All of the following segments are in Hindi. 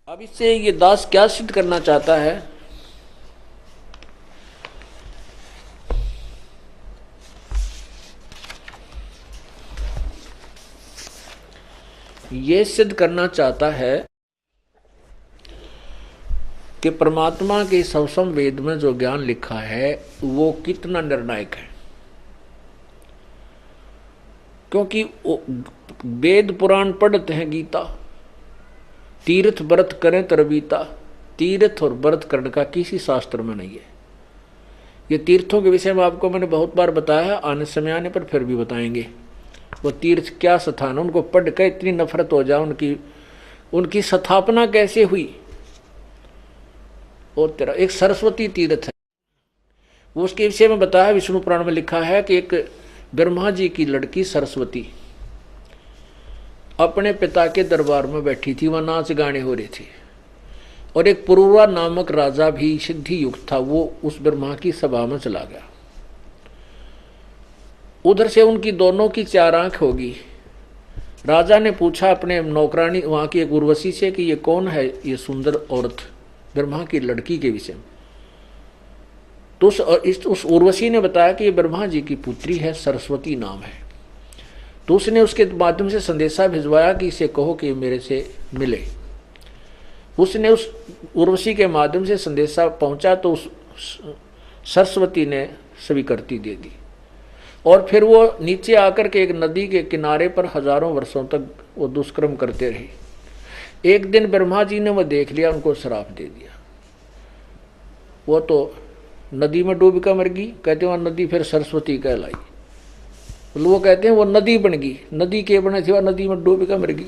अब इससे ये दास क्या सिद्ध करना चाहता है? ये सिद्ध करना चाहता है कि परमात्मा के सवसम वेद में जो ज्ञान लिखा है वो कितना निर्णायक है। क्योंकि वेद पुराण पढ़ते हैं गीता, तीर्थ व्रत करें तरबीता, तीर्थ और व्रत करने का किसी शास्त्र में नहीं है। ये तीर्थों के विषय में आपको मैंने बहुत बार बताया, आने समय आने पर फिर भी बताएंगे। वो तीर्थ क्या स्थान, उनको पढ़ कर इतनी नफरत हो जाए, उनकी स्थापना कैसे हुई। और तेरा एक सरस्वती तीर्थ है, वो उसके विषय में बताया। विष्णु पुराण में लिखा है कि एक ब्रह्मा जी की लड़की सरस्वती अपने पिता के दरबार में बैठी थी, वह नाच गाने हो रहे थे, और एक पुरुरा नामक राजा भी सिद्धि युक्त था, वो उस ब्रह्मा की सभा में चला गया। उधर से उनकी दोनों की चार आंख होगी। राजा ने पूछा अपने नौकरानी वहां की एक उर्वशी से कि ये कौन है ये सुंदर औरत, ब्रह्मा की लड़की के विषय में। तो उस उर्वशी ने बताया कि ये ब्रह्मा जी की पुत्री है, सरस्वती नाम है। तो उसने उसके माध्यम से संदेशा भिजवाया कि इसे कहो कि मेरे से मिले। उसने उस उर्वशी के माध्यम से संदेशा पहुंचा तो उस सरस्वती ने स्वीकृति दे दी, और फिर वो नीचे आकर के एक नदी के किनारे पर हजारों वर्षों तक वो दुष्कर्म करते रहे। एक दिन ब्रह्मा जी ने वह देख लिया, उनको श्राप दे दिया। वो तो नदी में डूब कर मर गई, कहते हैं वह नदी फिर सरस्वती कहलाई। वो कहते हैं वो नदी बन गई, नदी के बने थी, वह नदी में डूब कर मर गई।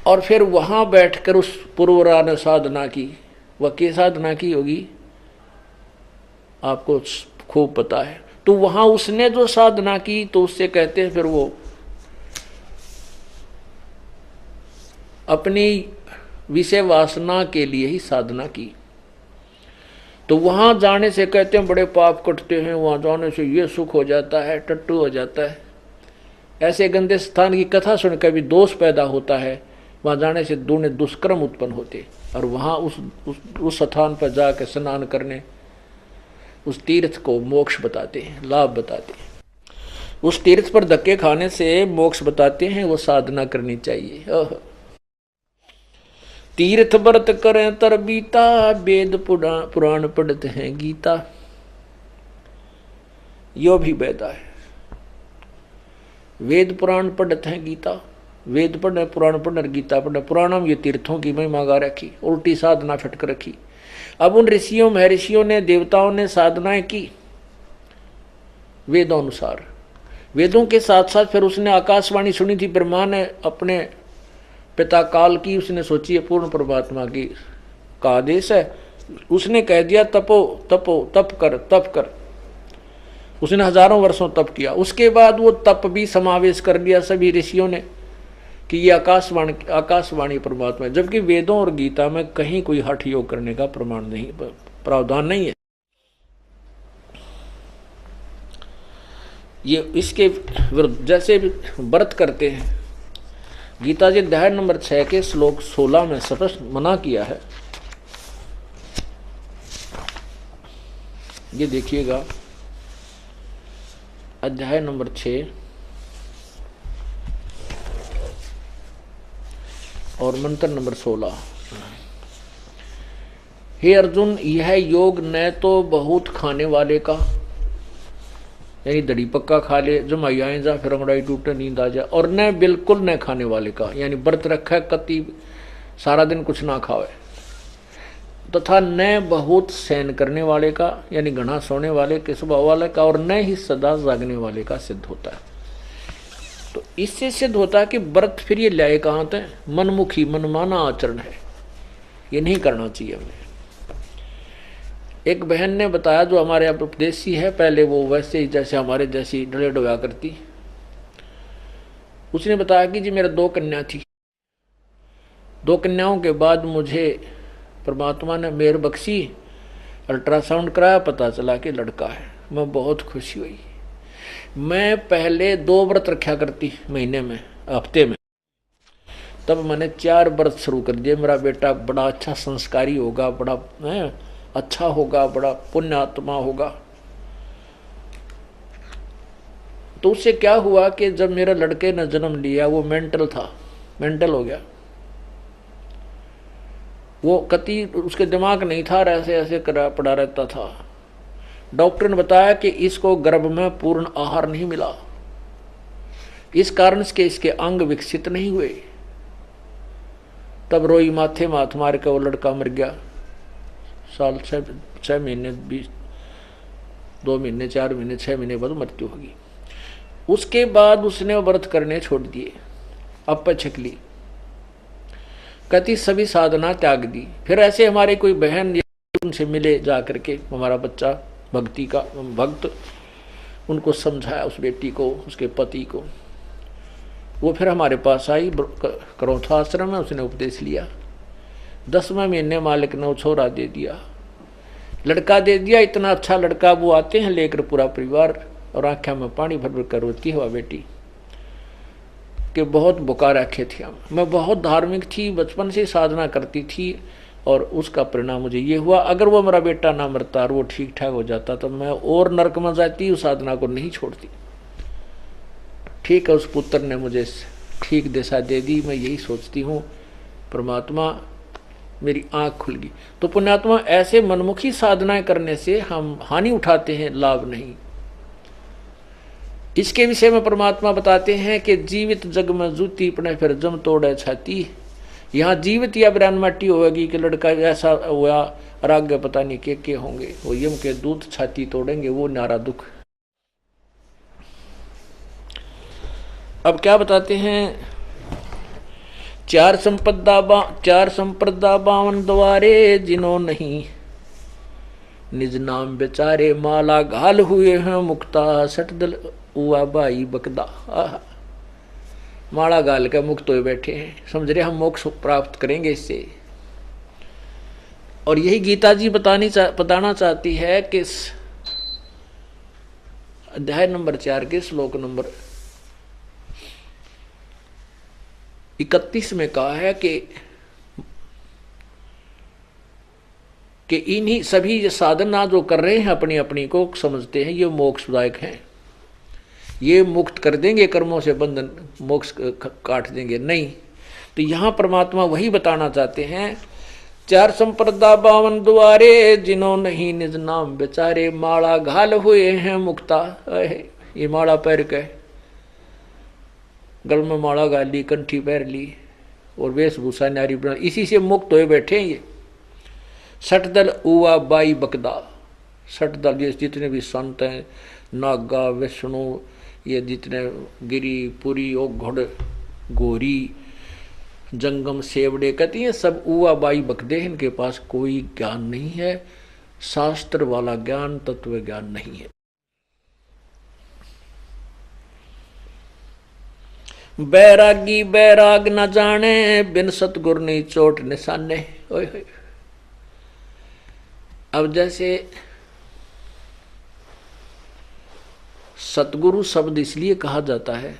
और फिर वहां बैठकर उस पुरवरा ने साधना की। वह क्या साधना की होगी आपको खूब पता है। तो वहां उसने जो साधना की तो उससे कहते हैं फिर वो अपनी विषय वासना के लिए ही साधना की। तो वहां जाने से कहते हैं बड़े पाप कटते हैं, वहां जाने से ये सुख हो जाता है, टट्टू हो जाता है। ऐसे गंदे स्थान की कथा सुनकर भी दोष पैदा होता है, वहां जाने से दूने दुष्कर्म उत्पन्न होते। और वहां उस स्थान पर जाकर स्नान करने, उस तीर्थ को मोक्ष बताते हैं, लाभ बताते हैं। उस तीर्थ पर धक्के खाने से मोक्ष बताते हैं, वो साधना करनी चाहिए। तीर्थ व्रत करें तरबीता, वेद पुराण पढ़ते हैं गीता। यो भी वेदा है, वेद पुराण पढ़ते हैं गीता। वेद पढ़ने, पुराण पढ़ने, गीता पढ़ने। पुराणम ये तीर्थों की महिमा गा रखी, उल्टी साधना फटक रखी। अब उन ऋषियों महर्षियों ने, देवताओं ने साधनाएं की वेदों अनुसार। वेदों के साथ साथ फिर उसने आकाशवाणी सुनी थी, ब्रह्मा ने अपने पिता काल की, उसने सोची है पूर्ण परमात्मा की का आदेश है। उसने कह दिया तपो तपो, तप कर तप कर। उसने हजारों वर्षों तप किया। उसके बाद वो तप भी समावेश कर लिया सभी ऋषियों ने कि ये आकाशवाणी परमात्मा है। जबकि वेदों और गीता में कहीं कोई हठ योग करने का प्रमाण नहीं, प्रावधान नहीं है। ये इसके विरुद्ध जैसे व्रत करते हैं, गीता जी अध्याय नंबर 6 के श्लोक 16 में स्पष्ट मना किया है। ये देखिएगा, अध्याय नंबर 6 और मंत्र नंबर 16। हे अर्जुन, यह योग न तो बहुत खाने वाले का, यानी दड़ी पक्का खा ले, जमाई आए जा, फिर अंगड़ाई टूटे, नींद आ जाए, और न बिल्कुल न खाने वाले का, यानी व्रत रखा है कति सारा दिन कुछ ना खावे, तथा न बहुत सहन करने वाले का, यानी घना सोने वाले के स्वभाव वाले का, और न ही सदा जागने वाले का सिद्ध होता है। तो इससे सिद्ध होता है कि व्रत फिर ये लाए कहाँ तक, मनमुखी मनमाना आचरण है, ये नहीं करना चाहिए हमें। एक बहन ने बताया जो हमारे यहाँ उपदेशी है, पहले वो वैसे ही जैसे हमारे जैसी डले डोया करती। उसने बताया कि जी मेरा 2 कन्या थी, 2 कन्याओं के बाद मुझे परमात्मा ने मेहर बख्शी, अल्ट्रासाउंड कराया, पता चला कि लड़का है। मैं बहुत खुशी हुई। मैं पहले 2 व्रत रखा करती महीने में, हफ्ते में, तब मैंने 4 व्रत शुरू कर दिए। मेरा बेटा बड़ा अच्छा संस्कारी होगा, बड़ा अच्छा होगा, बड़ा पुण्यात्मा होगा। तो उससे क्या हुआ कि जब मेरे लड़के ने जन्म लिया, वो मेंटल था, मेंटल हो गया। वो कति उसके दिमाग नहीं था, ऐसे ऐसे करा पड़ा रहता था। डॉक्टर ने बताया कि इसको गर्भ में पूर्ण आहार नहीं मिला, इस कारण से इसके अंग विकसित नहीं हुए। तब रोई माथे माथ मार के वो लड़का मर गया। साल 6 महीने 2 महीने 4 महीने 6 महीने बाद मृत्यु होगी। उसके बाद उसने व्रत करने छोड़ दिए, अपचक ली, कति सभी साधना त्याग दी। फिर ऐसे हमारे कोई बहन उनसे मिले जा करके, हमारा बच्चा भक्ति का भक्त, उनको समझाया, उस बेटी को, उसके पति को। वो फिर हमारे पास आई, करौथा आश्रम में उसने उपदेश लिया। 10वें महीने मालिक ने वो छोरा दे दिया, लड़का दे दिया। इतना अच्छा लड़का, वो आते हैं लेकर पूरा परिवार, और आँखें में पानी भर भर कर रोती है वह बेटी कि बहुत बुका रखे थे हम। मैं बहुत धार्मिक थी, बचपन से साधना करती थी, और उसका परिणाम मुझे ये हुआ। अगर वो मेरा बेटा ना मरता और वो ठीक ठाक हो जाता तो मैं और नरक में जाती, उस साधना को नहीं छोड़ती। ठीक है, उस पुत्र ने मुझे ठीक दिशा दे दी। मैं यही सोचती हूँ, परमात्मा मेरी आँख खुल गई। तो पुण्यात्मा, ऐसे मनमुखी साधनाएं करने से हम हानि उठाते हैं, लाभ नहीं। इसके विषय में परमात्मा बताते हैं कि जीवित जग में जूती पड़े फिर जम तोड़े छाती। यहाँ जीवित या बिरान माटी होगी कि लड़का ऐसा हुआ, और आगे पता नहीं के होंगे, वो यम के दूत छाती तोड़ेंगे, वो नारा दुख। अब क्या बताते हैं, 4 संप्रदा 52 द्वारे, जिन्हों नहीं निज नाम बेचारे, माला घाल हुए हैं मुक्ता, सटदल हुआ बाई बकदा। माला गाल के मुक्त हुए बैठे हैं, समझ रहे हम मोक्ष प्राप्त करेंगे इससे। और यही गीता जी बताना चाहती है कि अध्याय नंबर 4 के श्लोक नंबर 31 में कहा है कि इन्हीं सभी ये साधना जो कर रहे हैं अपनी अपनी को समझते हैं ये मोक्षदायक हैं, ये मुक्त कर देंगे कर्मों से, बंधन मोक्ष काट देंगे, नहीं। तो यहाँ परमात्मा वही बताना चाहते हैं, 4 संप्रदा 52 द्वारे, जिन्हों नहीं निज नाम बेचारे, माला घाल हुए हैं मुक्ता। ये माला पैर के, गल में माला गाल ली, कंठी पैर ली, और वेशभूषा नारी बना, इसी से मुक्त हुए बैठे हैं ये। सटदल उवा बाई बकदा, सटदल ये जितने भी संत हैं, नागा, विष्णु, ये जितने गिरी, पुरी, घोड़, गोरी, जंगम, सेवड़े, कहती हैं सब उवा बाई बकदे हैं। इनके पास कोई ज्ञान नहीं है, शास्त्र वाला ज्ञान, तत्व ज्ञान नहीं है। बैरागी बैराग न जाने, बिन सतगुर नहीं चोट निशाने। ओए अब जैसे सतगुरु शब्द इसलिए कहा जाता है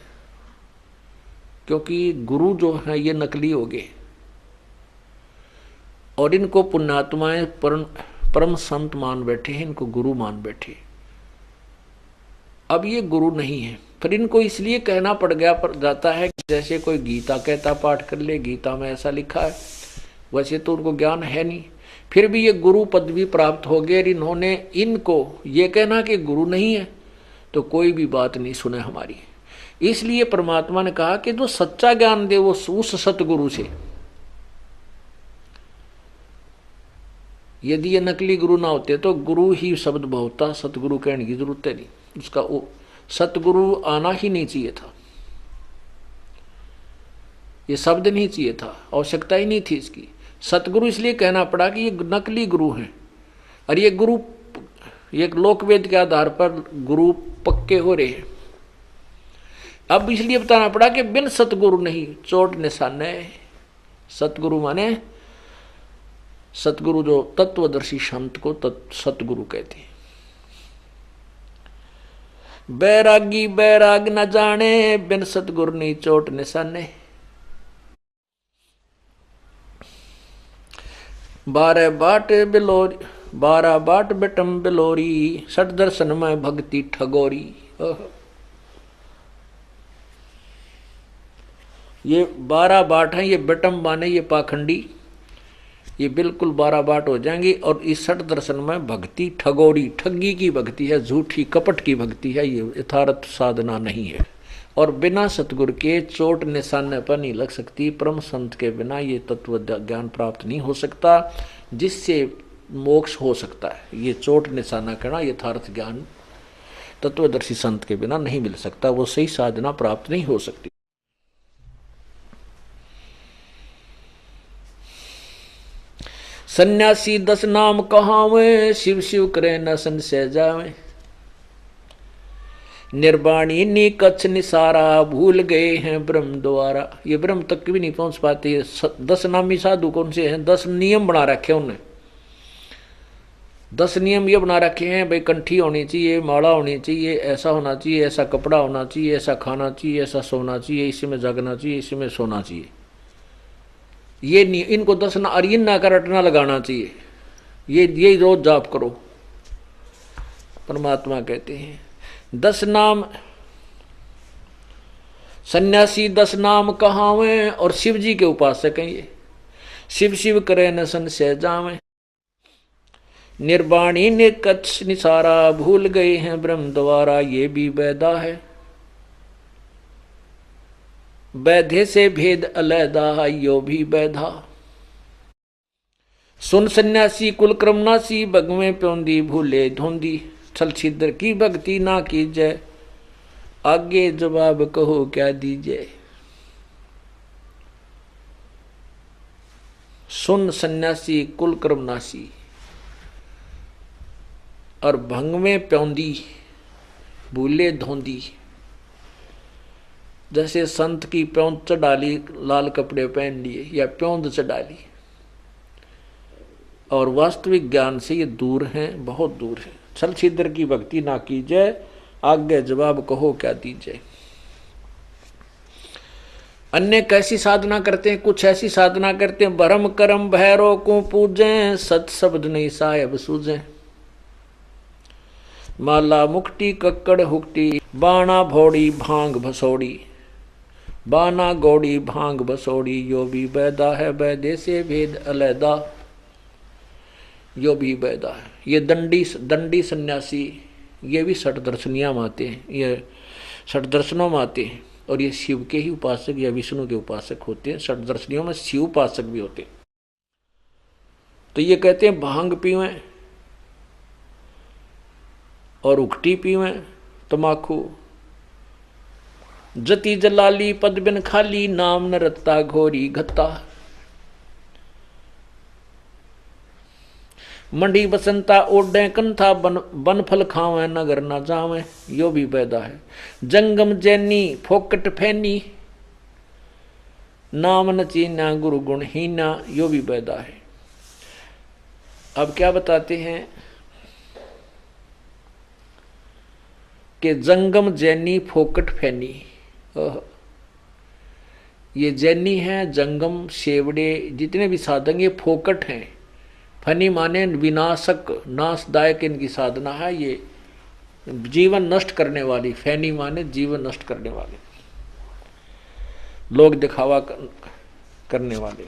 क्योंकि गुरु जो है ये नकली हो गए, और इनको पुण्यात्माएं परम संत मान बैठे हैं, इनको गुरु मान बैठे। अब ये गुरु नहीं है, फिर इनको इसलिए कहना पड़ जाता है जैसे कोई गीता कहता पाठ कर ले, गीता में ऐसा लिखा है, वैसे तो उनको ज्ञान है नहीं, फिर भी ये गुरु पदवी प्राप्त हो गए। इन्होंने इनको ये कहना कि गुरु नहीं है तो कोई भी बात नहीं सुने हमारी। इसलिए परमात्मा ने कहा कि जो सच्चा ज्ञान दे वो उस सतगुरु से, यदि ये नकली गुरु ना होते तो गुरु ही शब्द बहुता, सतगुरु कहने की जरूरत है नहीं, उसका वो सतगुरु आना ही नहीं चाहिए था, ये शब्द नहीं चाहिए था, आवश्यकता ही नहीं थी इसकी। सतगुरु इसलिए कहना पड़ा कि ये नकली गुरु हैं, और ये गुरु एक लोकवेद के आधार पर गुरु पक्के हो रहे हैं। अब इसलिए बताना पड़ा कि बिन सतगुरु नहीं चोट निशाने। सतगुरु माने सतगुरु जो तत्वदर्शी संत को सतगुरु कहते हैं। बैरागी बैराग न जाने, बिन सतगुरु नहीं चोट निशाने। बारह बाट बिलोरी, 12 बाट बेटम बिलोरी, सठ दर्शन में भक्ति ठगोरी। ये 12 बाट हैं, ये बेटम माने ये पाखंडी, ये बिल्कुल 12 बाट हो जाएंगी। और इस 60 दर्शन में भक्ति ठगोरी, ठगी की भक्ति है, झूठी कपट की भक्ति है, ये यथार्थ साधना नहीं है। और बिना सतगुरु के चोट निशाने पर नहीं लग सकती। परम संत के बिना ये तत्व ज्ञान प्राप्त नहीं हो सकता, जिससे मोक्ष हो सकता है। ये चोट निशाना करना यथार्थ ज्ञान तत्वदर्शी संत के बिना नहीं मिल सकता, वो सही साधना प्राप्त नहीं हो सकती। सन्यासी 10 नाम कहावे, शिव शिव करे न संशय जावे। निर्वाणी नी कच्छ निसारा, भूल गए हैं ब्रह्म द्वारा। ये ब्रह्म तक भी नहीं पहुंच पाते। 10 नामी साधु कौन से हैं? 10 नियम बना रखे उन्हें। 10 नियम ये बना रखे हैं, भाई कंठी होनी चाहिए, माला होनी चाहिए, ऐसा होना चाहिए, ऐसा कपड़ा होना चाहिए, ऐसा खाना चाहिए, ऐसा सोना चाहिए, इसी में जगना चाहिए, इसी में सोना चाहिए। ये नहीं, इनको 10 ना अरियन ना कर रटना लगाना चाहिए। ये रोज जाप करो। परमात्मा कहते हैं 10 नाम, सन्यासी 10 नाम कहावे, और शिव जी के उपासक हैं ये। शिव शिव करे न संशय जावे। निर्वाणी ने कच्छ निसारा, भूल गए हैं ब्रह्म द्वारा। ये भी वैदा है, वैधे से भेद अलैदा, यो भी वैधा। सुन सन्यासी कुल क्रमनासी, बगवे प्योंदी भूले धोंदी। छल छिद्र की भक्ति ना कीजय, आगे जवाब कहो क्या दीजिए। सुन सन्यासी कुल क्रमनासी, और भंग में प्योंदी भूले धोंदी। जैसे संत की प्योंद चढ़ा ली, लाल कपड़े पहन लिए या प्योंद चढ़ा ली, और वास्तविक ज्ञान से ये दूर हैं, बहुत दूर है। छल छिद्र की भक्ति ना कीजिए, आगे जवाब कहो क्या दीजिए। अन्य कैसी साधना करते हैं? कुछ ऐसी साधना करते हैं, भरम करम भैरव को पूजें, सत शब्द नहीं साहेब सूझे। माला मुक्ति कक्कड़ हुक्टी, बाणा भोड़ी भांग भसोड़ी। बाना गौड़ी भांग बसोड़ी, यो भी वैदा है, वैदे से भेद अलैदा। यो भी वैदा है। ये दंडी सन्यासी, ये भी 60 दर्शनियां में आते हैं, ये 60 दर्शनों में आते हैं। और ये शिव के ही उपासक या विष्णु के उपासक होते हैं। 60 दर्शनियों में शिव उपासक भी होते हैं। तो ये कहते हैं भांग पीवें और उकटी पीवें, तमाकू। जति जलाली पद बिन खाली, नाम न रत्ता घोरी घत्ता। मंडी बसंता ओढ़े कंथा, बन फल खावे नगर न जावे। यो भी वैदा है। जंगम जैनी फोकट फैनी, नाम न चीना गुरु गुण हीना। यो भी वैदा है। अब क्या बताते हैं कि जंगम जैनी फोकट फैनी। ये जैनी है, जंगम शेवड़े जितने भी साधन ये फोकट हैं। फनी माने विनाशक, नाशदायक इनकी साधना है। ये जीवन नष्ट करने वाली, फैनी माने जीवन नष्ट करने वाले, लोग दिखावा करने वाले।